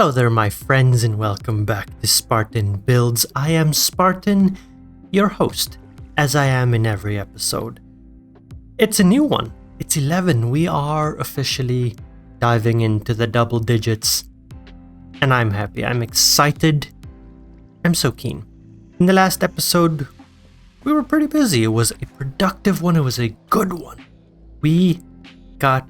Hello there, my friends, and welcome back to Spartan Builds. I am Spartan, your host, as I am in every episode. It's a new one. It's 11. We are officially diving into the double digits, and I'm happy. I'm excited. I'm so keen. In the last episode, we were pretty busy. It was a productive one. It was a good one. We got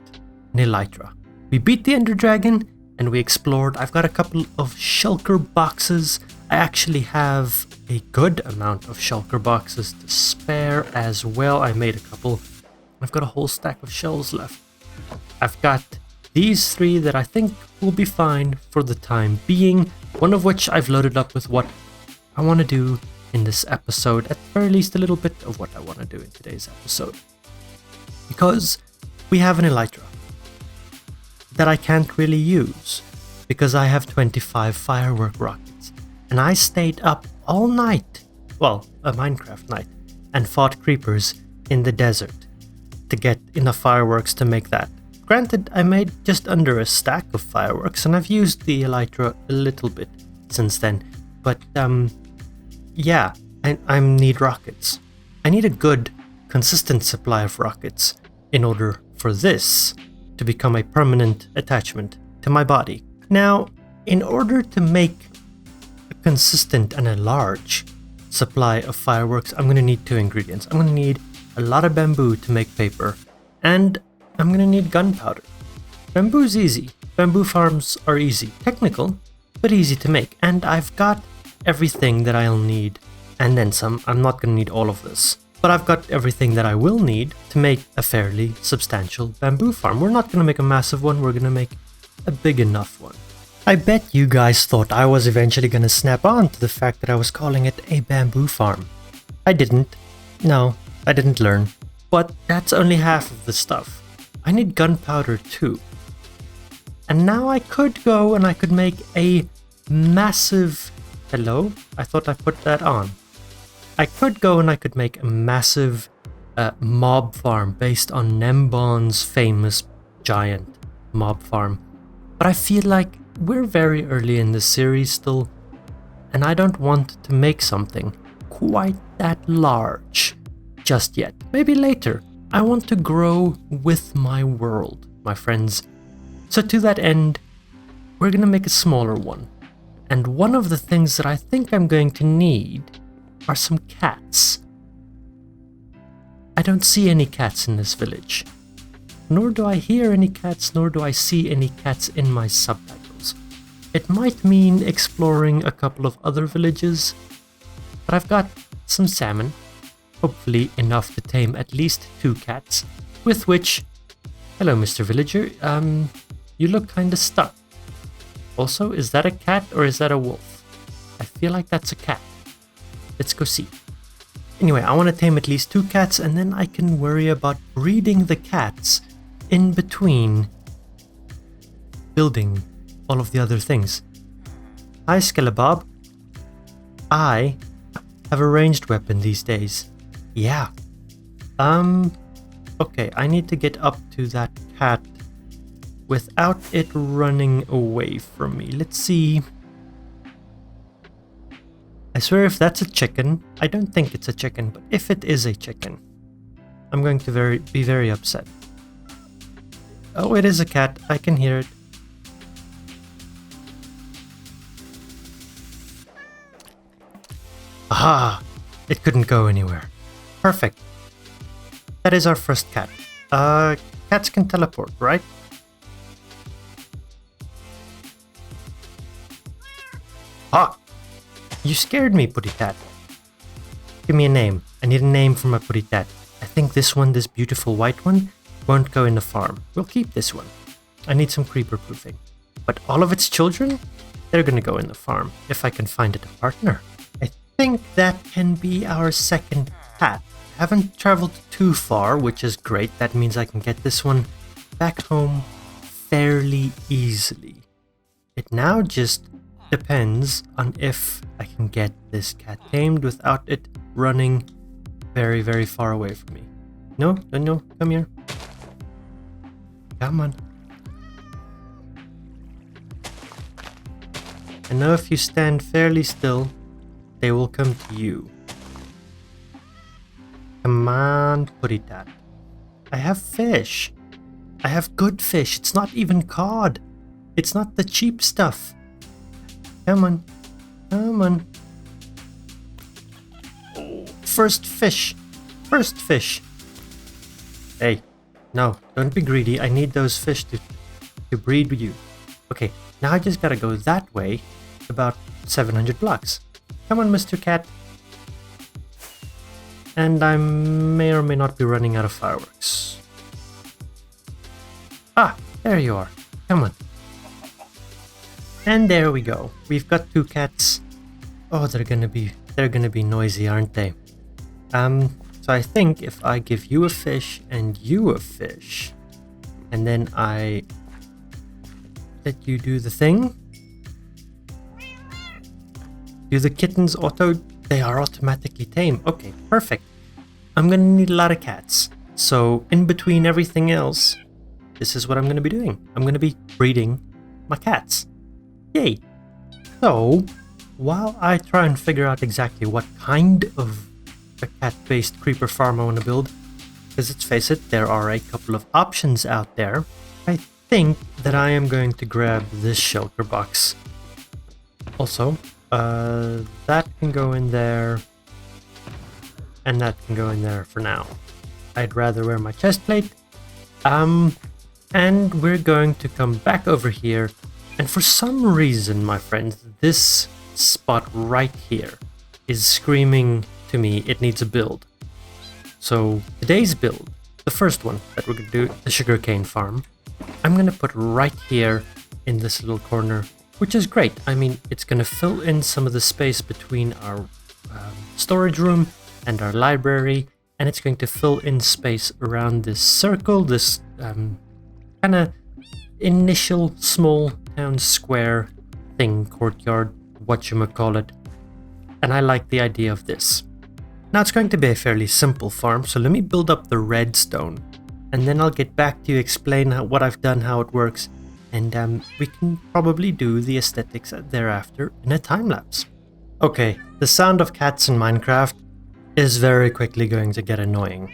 an Elytra. We beat the Ender Dragon, and we explored. I've got a couple of shulker boxes. I actually have a good amount of shulker boxes to spare as well. I made a couple. I've got a whole stack of shells left. I've got these three that I think will be fine for the time being, one of which I've loaded up with what I want to do in this episode, at the very least a little bit of what I want to do in today's episode. Because we have an Elytra that I can't really use because I have 25 Firework Rockets, and I stayed up all night, well, a Minecraft night, and fought creepers in the desert to get enough fireworks to make that. Granted, I made just under a stack of fireworks, and I've used the Elytra a little bit since then, but yeah, I need rockets. I need a good, consistent supply of rockets in order for this to become a permanent attachment to my body. Now, in order to make a consistent and a large supply of fireworks, I'm going to need two ingredients. I'm going to need a lot of bamboo to make paper, and I'm going to need gunpowder. Bamboo's easy. Bamboo farms are easy. Technical, but easy to make. And I've got everything that I'll need, and then some. I'm not going to need all of this, but I've got everything that I will need to make a fairly substantial bamboo farm. We're not going to make a massive one, we're going to make a big enough one. I bet you guys thought I was eventually going to snap on to the fact that I was calling it a bamboo farm. I didn't. No, I didn't learn. But that's only half of the stuff. I need gunpowder too. And now I could go and I could make a massive... Hello? I thought I put that on. I could go and I could make a massive mob farm based on Nembon's famous giant mob farm. But I feel like we're very early in the series still, and I don't want to make something quite that large just yet. Maybe later. I want to grow with my world, my friends. So to that end, we're gonna make a smaller one. And one of the things that I think I'm going to need are some cats. I don't see any cats in this village. Nor do I hear any cats, nor do I see any cats in my subtitles. It might mean exploring a couple of other villages, but I've got some salmon, hopefully enough to tame at least 2 cats, with which... Hello, Mr. Villager. You look kinda stuck. Also, is that a cat or is that a wolf? I feel like that's a cat. Let's go see. Anyway, I want to tame at least 2 cats, and then I can worry about breeding the cats in between building all of the other things. Hi, Skelebabb. I have a ranged weapon these days. Yeah. Okay, I need to get up to that cat without it running away from me. Let's see. I swear if that's a chicken, I don't think it's a chicken, but if it is a chicken, I'm going to be very upset. Oh, it is a cat. I can hear it. Aha! It couldn't go anywhere. Perfect. That is our first cat. Cats can teleport, right? Ah! You scared me, Putty Tat. Give me a name. I need a name for my Putty Tat. I think this one, this beautiful white one, won't go in the farm. We'll keep this one. I need some creeper proofing. But all of its children, they're gonna go in the farm, if I can find it a partner. I think that can be our second cat. I haven't traveled too far, which is great. That means I can get this one back home fairly easily. It now just depends on if I can get this cat tamed without it running very, very far away from me. No, come here. Come on. I know if you stand fairly still, they will come to you. Come on, Puritat. I have fish. I have good fish. It's not even cod. It's not the cheap stuff. Come on. Come on. Oh, first fish. First fish. Hey, no, don't be greedy. I need those fish to breed with you. Okay, now I just gotta go that way about 700 blocks. Come on, Mr. Cat. And I may or may not be running out of fireworks. Ah, there you are. Come on. And there we go. We've got 2 cats. Oh, they're gonna be noisy, aren't they? So I think if I give you a fish and you a fish, and then I let you do the thing. Do the kittens they are automatically tame. Okay, perfect. I'm gonna need a lot of cats. So in between everything else, this is what I'm gonna be doing. I'm gonna be breeding my cats. Yay! So, while I try and figure out exactly what kind of a cat-based creeper farm I want to build, because let's face it, there are a couple of options out there, I think that I am going to grab this shelter box. Also, that can go in there, and that can go in there for now. I'd rather wear my chest plate. And we're going to come back over here, and for some reason, my friends, this spot right here is screaming to me it needs a build. So today's build, the first one that we're going to do, the Sugarcane Farm, I'm going to put right here in this little corner, which is great. I mean, it's going to fill in some of the space between our storage room and our library, and it's going to fill in space around this circle, this kind of initial small town square thing, courtyard, whatchamacallit. And I like the idea of this. Now it's going to be a fairly simple farm, so let me build up the redstone, and then I'll get back to you, explain what I've done, how it works, and we can probably do the aesthetics thereafter in a time-lapse. Okay, the sound of cats in Minecraft is very quickly going to get annoying,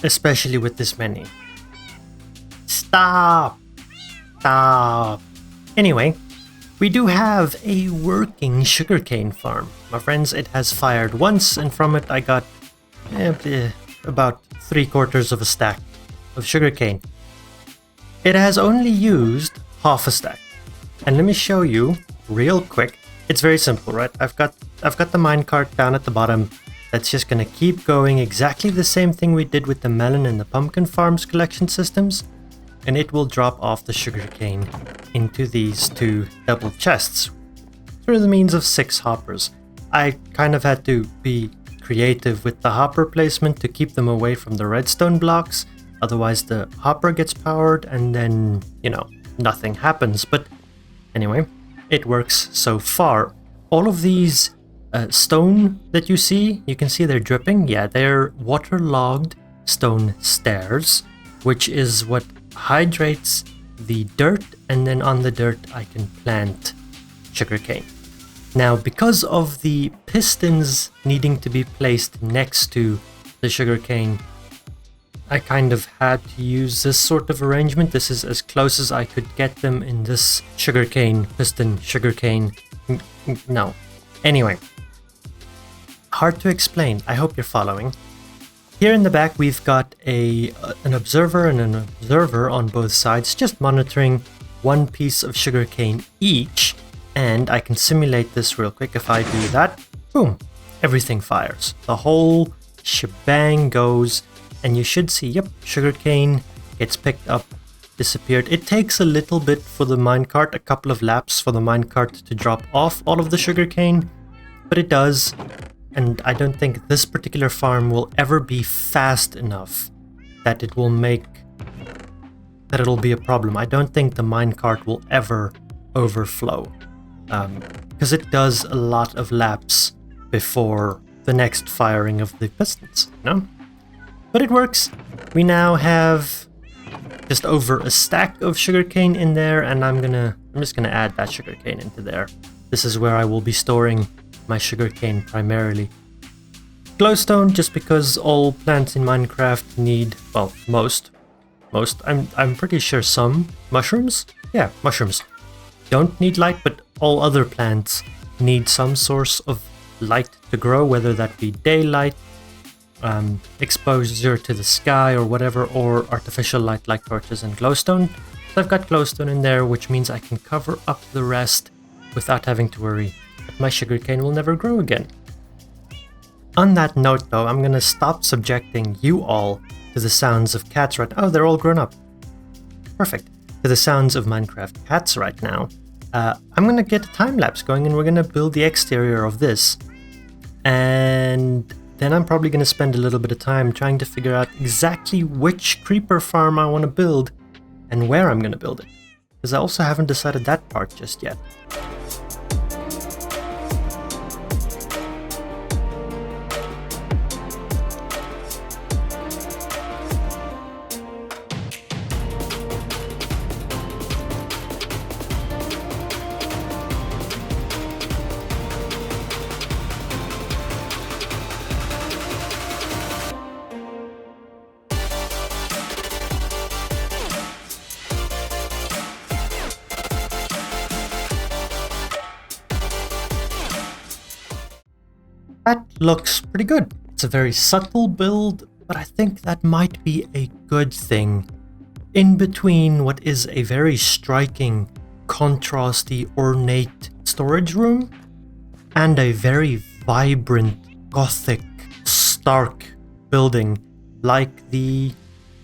especially with this many. Stop! Stop! Anyway, we do have a working sugarcane farm. My friends, it has fired once, and from it I got about 3/4 of a stack of sugarcane. It has only used half a stack. And let me show you real quick. It's very simple, right? I've got the minecart down at the bottom. That's just gonna keep going, exactly the same thing we did with the melon and the pumpkin farms collection systems. And it will drop off the sugarcane into these 2 double chests through the means of 6 hoppers. I kind of had to be creative with the hopper placement to keep them away from the redstone blocks, otherwise the hopper gets powered and then, you know, nothing happens. But anyway, it works so far. All of these stone that you can see they're dripping. Yeah, they're waterlogged stone stairs, which is what hydrates the dirt, and then on the dirt I can plant sugarcane. Now, because of the pistons needing to be placed next to the sugarcane, I kind of had to use this sort of arrangement. This is as close as I could get them in this sugarcane, no. Anyway, hard to explain. I hope you're following. Here in the back, we've got an observer and an observer on both sides, just monitoring 1 piece of sugarcane each. And I can simulate this real quick. If I do that, boom, everything fires. The whole shebang goes, and you should see, yep, sugarcane gets picked up, disappeared. It takes a little bit for the minecart, a couple of laps for the minecart to drop off all of the sugarcane, but it does. And I don't think this particular farm will ever be fast enough that it'll be a problem. I don't think the minecart will ever overflow, because it does a lot of laps before the next firing of the pistons, you know? But it works. We now have just over a stack of sugarcane in there, and I'm gonna I'm just going to add that sugarcane into there. This is where I will be storing my sugarcane primarily. Glowstone, just because all plants in Minecraft need, well, most, I'm pretty sure some mushrooms? Yeah, mushrooms don't need light, but all other plants need some source of light to grow, whether that be daylight, exposure to the sky or whatever, or artificial light like torches and glowstone. So I've got glowstone in there, which means I can cover up the rest without having to worry that my sugarcane will never grow again. On that note though, I'm gonna stop subjecting you all to the sounds of cats right now. Oh, they're all grown up. Perfect. To the sounds of Minecraft cats right now. I'm gonna get a time-lapse going and we're gonna build the exterior of this. And then I'm probably gonna spend a little bit of time trying to figure out exactly which creeper farm I want to build and where I'm gonna build it. Because I also haven't decided that part just yet. That looks pretty good. It's a very subtle build, but I think that might be a good thing. In between what is a very striking, contrasty, ornate storage room and a very vibrant, gothic, stark building like the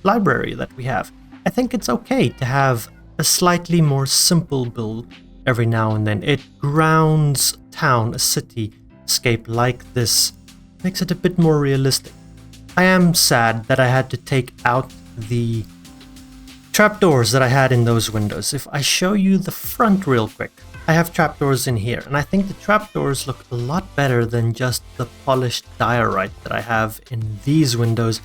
library that we have. I think it's okay to have a slightly more simple build every now and then. It grounds town, a city, escape like this, makes it a bit more realistic. I am sad that I had to take out the trapdoors that I had in those windows. If I show you the front real quick, I have trapdoors in here, and I think the trapdoors look a lot better than just the polished diorite that I have in these windows.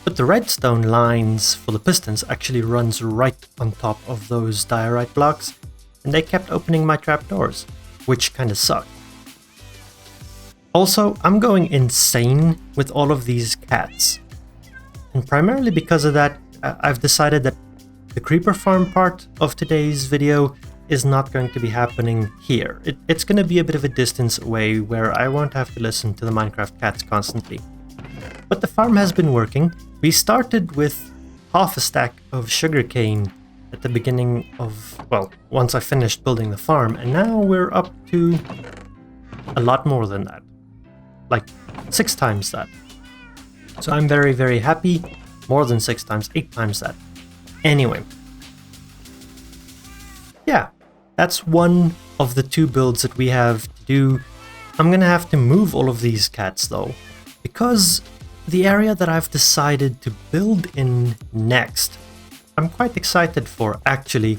But the redstone lines for the pistons actually runs right on top of those diorite blocks, and they kept opening my trapdoors, which kind of sucked. Also, I'm going insane with all of these cats. And primarily because of that, I've decided that the creeper farm part of today's video is not going to be happening here. It's going to be a bit of a distance away where I won't have to listen to the Minecraft cats constantly. But the farm has been working. We started with half a stack of sugarcane at the beginning of, well, once I finished building the farm, and now we're up to a lot more than that. Like 6 times that. So I'm very, very happy. More than 6 times, 8 times that. Anyway. Yeah, that's one of the 2 builds that we have to do. I'm gonna have to move all of these cats though, because the area that I've decided to build in next, I'm quite excited for actually.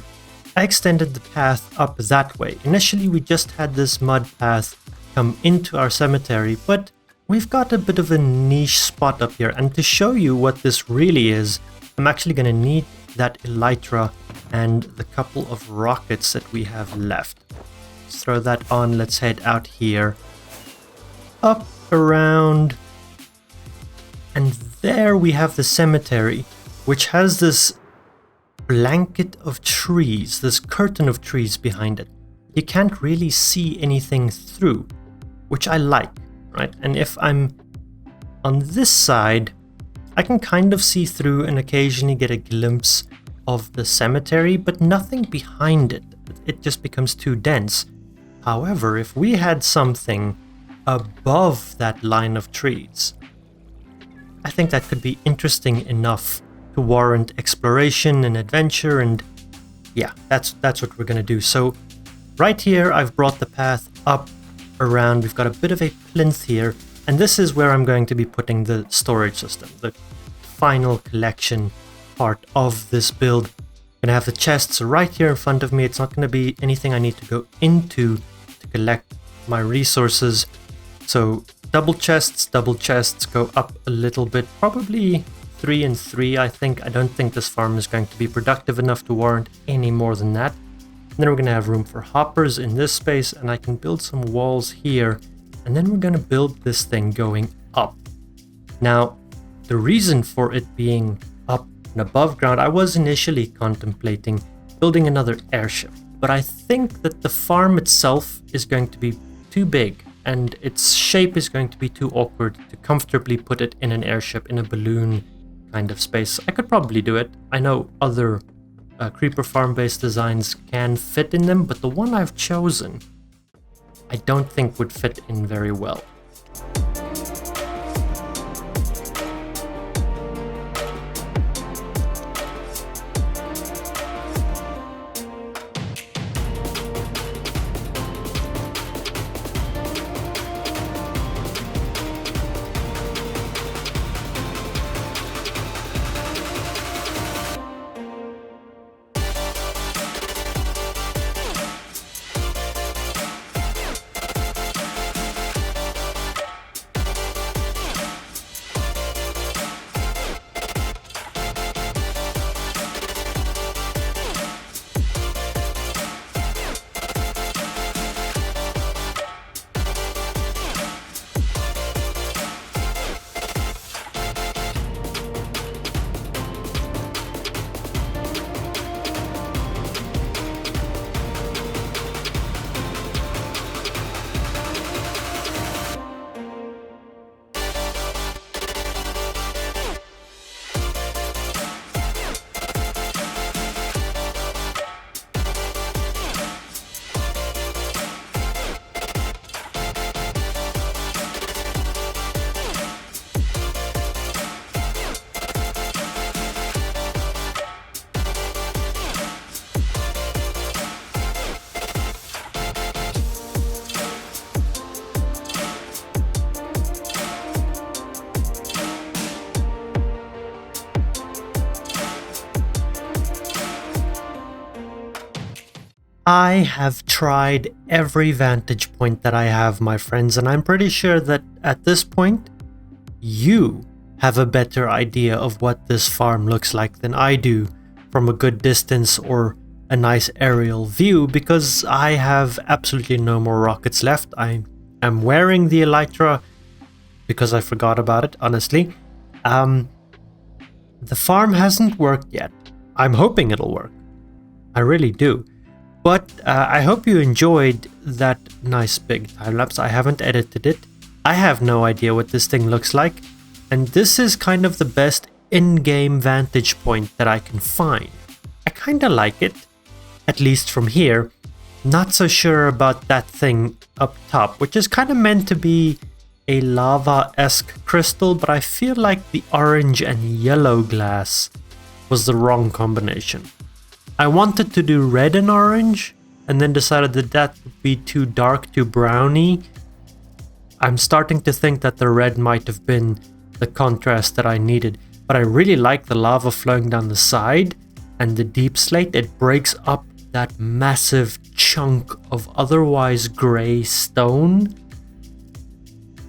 I extended the path up that way. Initially we just had this mud path come into our cemetery, but we've got a bit of a niche spot up here, and to show you what this really is, I'm actually going to need that Elytra and the couple of rockets that we have left. Let's throw that on, let's head out here, up, around, and there we have the cemetery, which has this blanket of trees, this curtain of trees behind it. You can't really see anything through, which I like, right? And if I'm on this side, I can kind of see through and occasionally get a glimpse of the cemetery, but nothing behind it. It just becomes too dense. However, if we had something above that line of trees, I think that could be interesting enough to warrant exploration and adventure, and yeah, that's what we're gonna do. So right here, I've brought the path up around. We've got a bit of a plinth here, and this is where I'm going to be putting the storage system, the final collection part of this build. I'm gonna have the chests right here in front of me. It's not gonna be anything I need to go into to collect my resources. So double chests, go up a little bit, probably 3 and 3, I think. I don't think this farm is going to be productive enough to warrant any more than that. And then we're gonna have room for hoppers in this space, and I can build some walls here. And then we're gonna build this thing going up. Now, the reason for it being up and above ground, I was initially contemplating building another airship, but I think that the farm itself is going to be too big and its shape is going to be too awkward to comfortably put it in an airship, in a balloon kind of space. I could probably do it. I know other creeper farm based designs can fit in them, but the one I've chosen I don't think would fit in very well. I have tried every vantage point that I have, my friends, and I'm pretty sure that at this point, you have a better idea of what this farm looks like than I do from a good distance or a nice aerial view, because I have absolutely no more rockets left. I am wearing the Elytra because I forgot about it, honestly. The farm hasn't worked yet. I'm hoping it'll work. I really do. But I hope you enjoyed that nice big time-lapse. I haven't edited it. I have no idea what this thing looks like. And this is kind of the best in-game vantage point that I can find. I kind of like it, at least from here. Not so sure about that thing up top, which is kind of meant to be a lava-esque crystal, but I feel like the orange and yellow glass was the wrong combination. I wanted to do red and orange, and then decided that that would be too dark, too browny. I'm starting to think that the red might have been the contrast that I needed, but I really like the lava flowing down the side, and the deep slate, it breaks up that massive chunk of otherwise grey stone.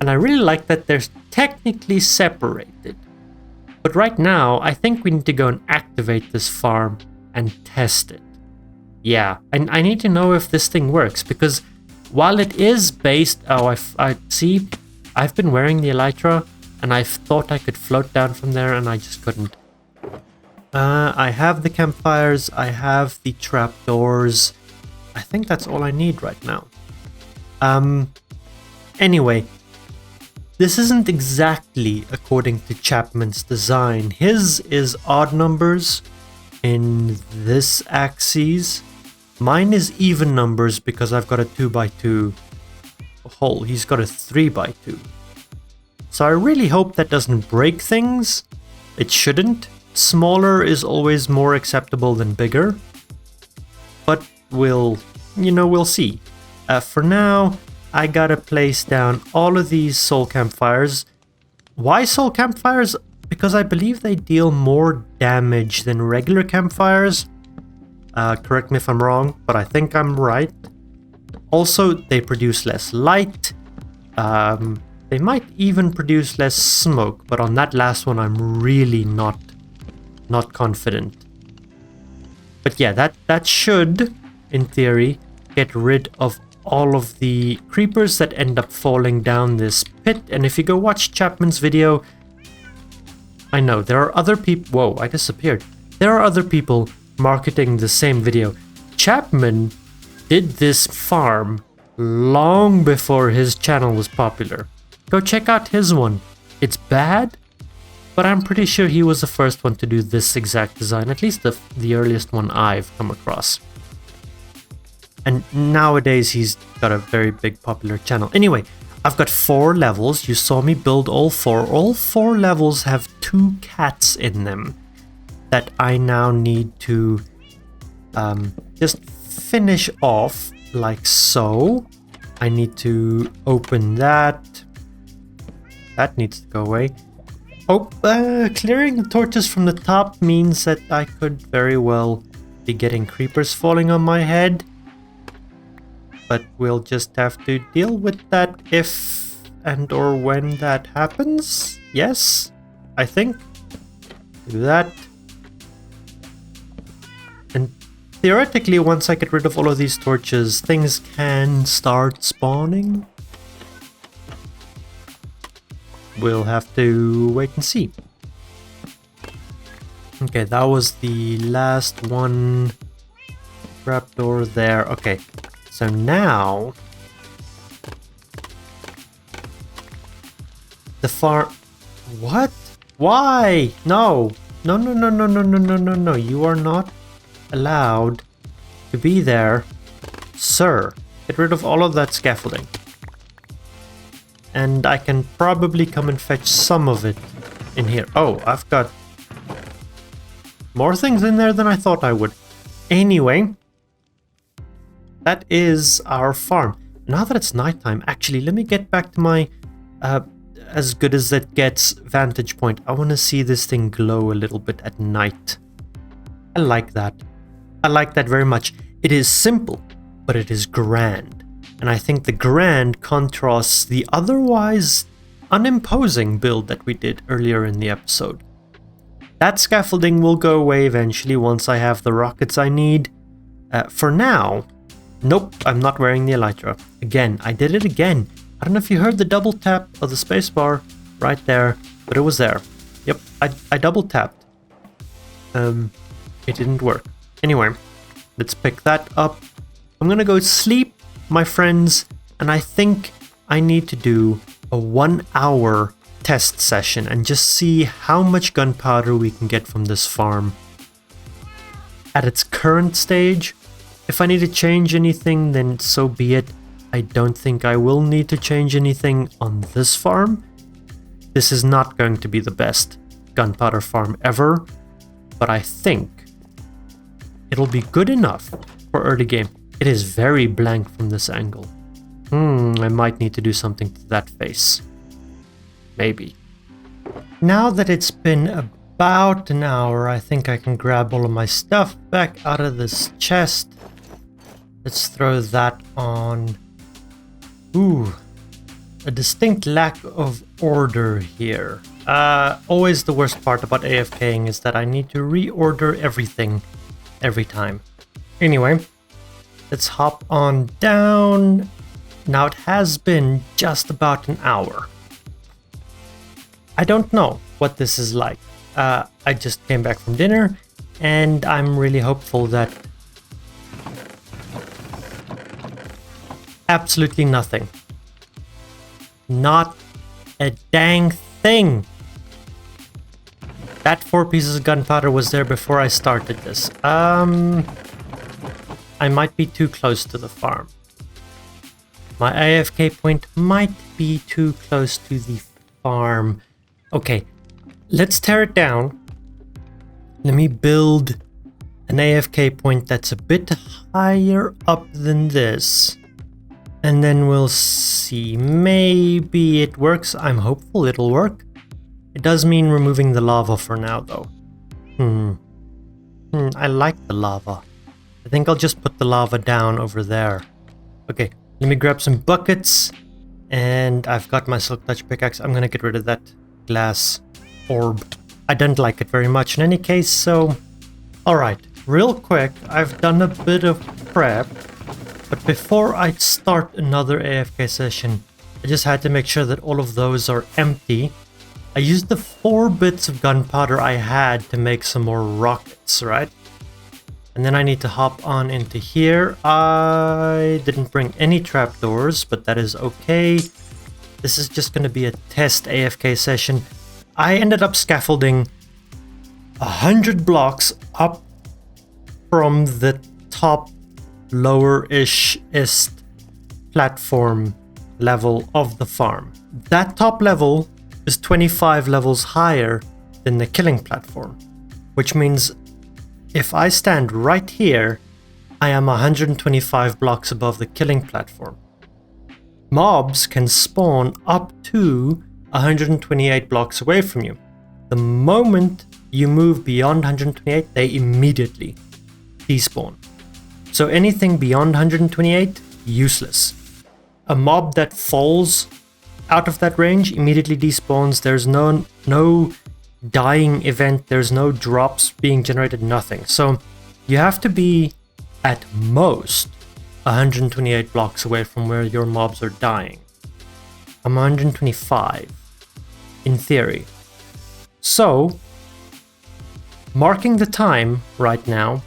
And I really like that they're technically separated. But right now, I think we need to go and activate this farm and test it. Yeah, and I need to know if this thing works, because while it is based... Oh, I see, I've been wearing the Elytra, and I thought I could float down from there, and I just couldn't. I have the campfires, I have the trapdoors. I think that's all I need right now. Anyway, this isn't exactly according to Chapman's design. His is odd numbers in this axis. Mine is even numbers because I've got a 2x2 hole. He's got a 3x2. So I really hope that doesn't break things. It shouldn't. Smaller is always more acceptable than bigger. But we'll see. For now, I gotta place down all of these soul campfires. Why soul campfires? Because I believe they deal more damage than regular campfires. Correct me if I'm wrong, but I think I'm right. Also, they produce less light. They might even produce less smoke, but on that last one, I'm really not confident. But yeah, that should in theory, get rid of all of the creepers that end up falling down this pit. And if you go watch Chapman's video, I know there are other people. Whoa, I disappeared. There are other people marketing the same video. Chapman did this farm long before his channel was popular. Go check out his one. It's bad, but I'm pretty sure he was the first one to do this exact design, at least the earliest one I've come across. And nowadays he's got a very big popular channel. Anyway, I've got 4 levels. You saw me build all 4. All 4 levels have 2 cats in them that I now need to just finish off like so. I need to open that. That needs to go away. Oh, clearing the torches from the top means that I could very well be getting creepers falling on my head. But we'll just have to deal with that if and or when that happens. Yes, I think. Do that. And theoretically, once I get rid of all of these torches, things can start spawning. We'll have to wait and see. Okay, that was the last one. Trapdoor there. Okay, so now the farm. What? Why? No. No, no, no, no, no, no, no, no, no. You are not allowed to be there, sir. Get rid of all of that scaffolding. And I can probably come and fetch some of it in here. Oh, I've got more things in there than I thought I would. Anyway, that is our farm. Now that it's nighttime, actually, let me get back to my as good as it gets vantage point. I want to see this thing glow a little bit at night. I like that. I like that very much. It is simple, but it is grand. And I think the grand contrasts the otherwise unimposing build that we did earlier in the episode. That scaffolding will go away eventually once I have the rockets I need. For now, nope, I'm not wearing the Elytra. Again, I did it again. I don't know if you heard the double tap of the spacebar right there, but it was there. Yep, I double tapped. It didn't work. Anyway, let's pick that up. I'm gonna go sleep, my friends, and I think I need to do a 1-hour test session and just see how much gunpowder we can get from this farm. At its current stage, if I need to change anything, then so be it. I don't think I will need to change anything on this farm. This is not going to be the best gunpowder farm ever, but I think it'll be good enough for early game. It is very blank from this angle. I might need to do something to that face. Maybe. Now that it's been about an hour, I think I can grab all of my stuff back out of this chest. Let's throw that on. Ooh, a distinct lack of order here. Always the worst part about AFKing is that I need to reorder everything every time. Anyway, let's hop on down. Now it has been just about an hour. I don't know what this is like. I just came back from dinner and I'm really hopeful that absolutely nothing. Not a dang thing. That 4 pieces of gunpowder was there before I started this. I might be too close to the farm. My AFK point might be too close to the farm. Okay, let's tear it down. Let me build an AFK point that's a bit higher up than this. And then we'll see. Maybe it works. I'm hopeful it'll work. It does mean removing the lava for now, though. I like the lava. I think I'll just put the lava down over there. Okay, let me grab some buckets. And I've got my Silk Touch pickaxe. I'm gonna get rid of that glass orb. I don't like it very much in any case, so... Alright, real quick, I've done a bit of prep, but before I start another AFK session, I just had to make sure that all of those are empty. I used the 4 bits of gunpowder I had to make some more rockets, right? And then I need to hop on into here. I didn't bring any trapdoors, but that is okay. This is just going to be a test AFK session. I ended up scaffolding 100 blocks up from the top lower-ish-ist platform level of the farm. That top level is 25 levels higher than the killing platform, which means if I stand right here, I am 125 blocks above the killing platform. Mobs can spawn up to 128 blocks away from you. The moment you move beyond 128, they immediately despawn. So anything beyond 128, useless. A mob that falls out of that range immediately despawns. There's no dying event, there's no drops being generated, nothing. So you have to be at most 128 blocks away from where your mobs are dying. I'm 125 in theory. So marking the time right now,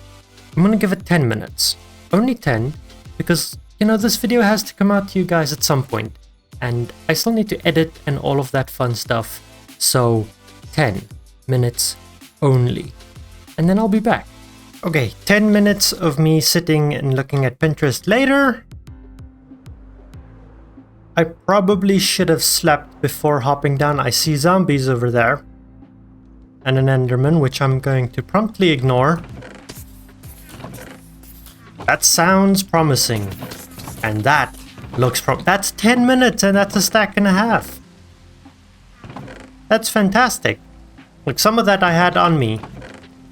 I'm gonna give it 10 minutes. Only 10, because you know this video has to come out to you guys at some point, and I still need to edit and all of that fun stuff. So 10 minutes only, and then I'll be back. Okay, 10 minutes of me sitting and looking at Pinterest later. I probably should have slept before hopping down. I see zombies over there and an enderman, which I'm going to promptly ignore. That sounds promising, and that looks that's 10 minutes, and that's a stack and a half. That's fantastic. Like, some of that I had on me,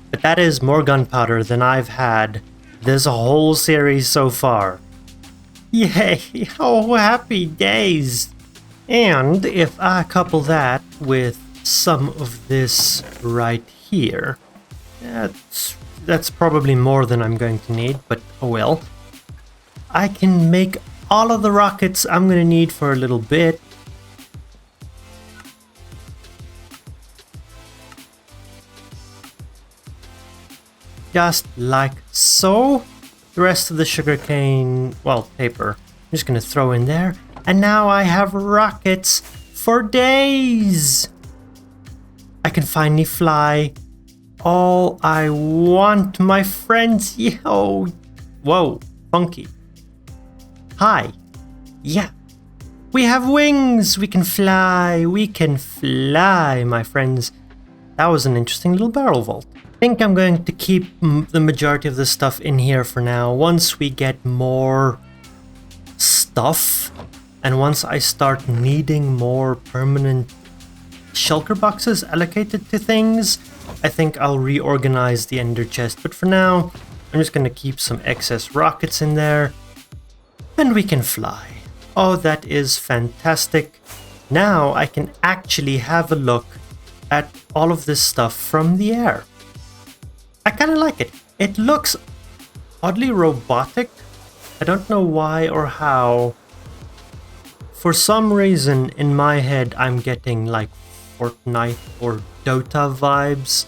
but that is more gunpowder than I've had this whole series so far. Yay! Oh, happy days! And if I couple that with some of this right here, that's probably more than I'm going to need, but oh well. I can make all of the rockets I'm going to need for a little bit. Just like so. The rest of the sugarcane, well, paper, I'm just going to throw in there. And now I have rockets for days. I can finally fly all I want, my friends. Yo. Whoa, funky. Hi. Yeah. We have wings. We can fly. We can fly, my friends. That was an interesting little barrel vault. I think I'm going to keep the majority of this stuff in here for now. Once we get more stuff, and once I start needing more permanent shulker boxes allocated to things, I think I'll reorganize the ender chest. But for now, I'm just going to keep some excess rockets in there, and we can fly. Oh, that is fantastic. Now I can actually have a look at all of this stuff from the air. I kind of like it. It looks oddly robotic. I don't know why or how. For some reason in my head I'm getting like Fortnite or Dota vibes,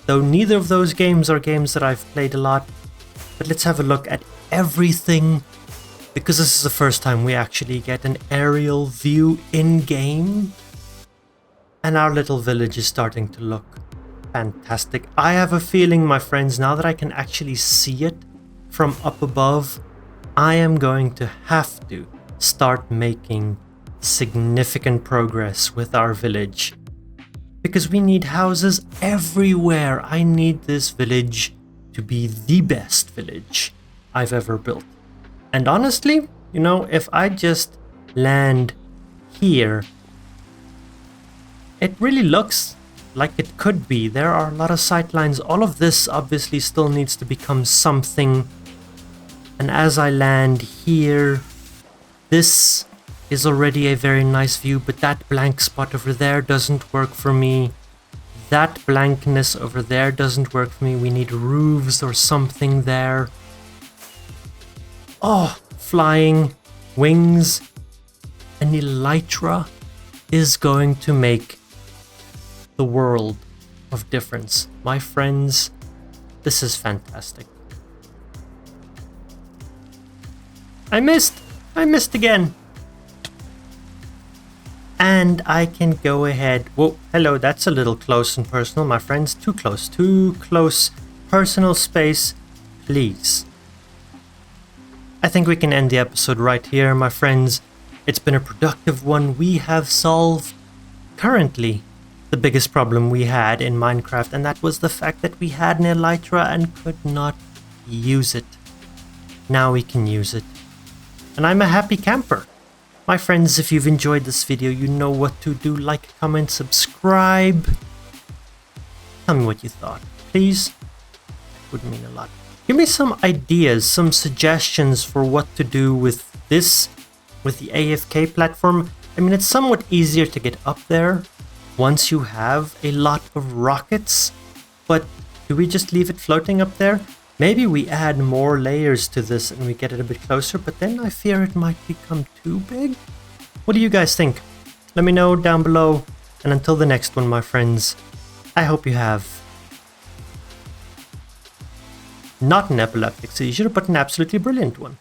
though neither of those games are games that I've played a lot. But let's have a look at everything, because this is the first time we actually get an aerial view in-game. And our little village is starting to look fantastic. I have a feeling, my friends, now that I can actually see it from up above, I am going to have to start making significant progress with our village. Because we need houses everywhere. I need this village to be the best village I've ever built. And honestly, you know, if I just land here, it really looks like it could be. There are a lot of sightlines. All of this obviously still needs to become something. And as I land here, this is already a very nice view, but that blank spot over there doesn't work for me. That blankness over there doesn't work for me. We need roofs or something there. Oh, flying wings. An Elytra is going to make the world of difference. My friends, this is fantastic. I missed again. And I can go ahead. Whoa, hello, that's a little close and personal, my friends. Too close. Personal space, please. I think we can end the episode right here, my friends. It's been a productive one. We have solved currently the biggest problem we had in Minecraft, and that was the fact that we had an Elytra and could not use it. Now we can use it. And I'm a happy camper. My friends, if you've enjoyed this video, you know what to do. Like, comment, subscribe. Tell me what you thought, please. It would mean a lot. Give me some ideas, some suggestions for what to do with this, with the AFK platform. I mean, it's somewhat easier to get up there once you have a lot of rockets, but do we just leave it floating up there? Maybe we add more layers to this and we get it a bit closer, but then I fear it might become too big. What do you guys think? Let me know down below, and until the next one, my friends, I hope you have not an epileptic seizure, but an absolutely brilliant one.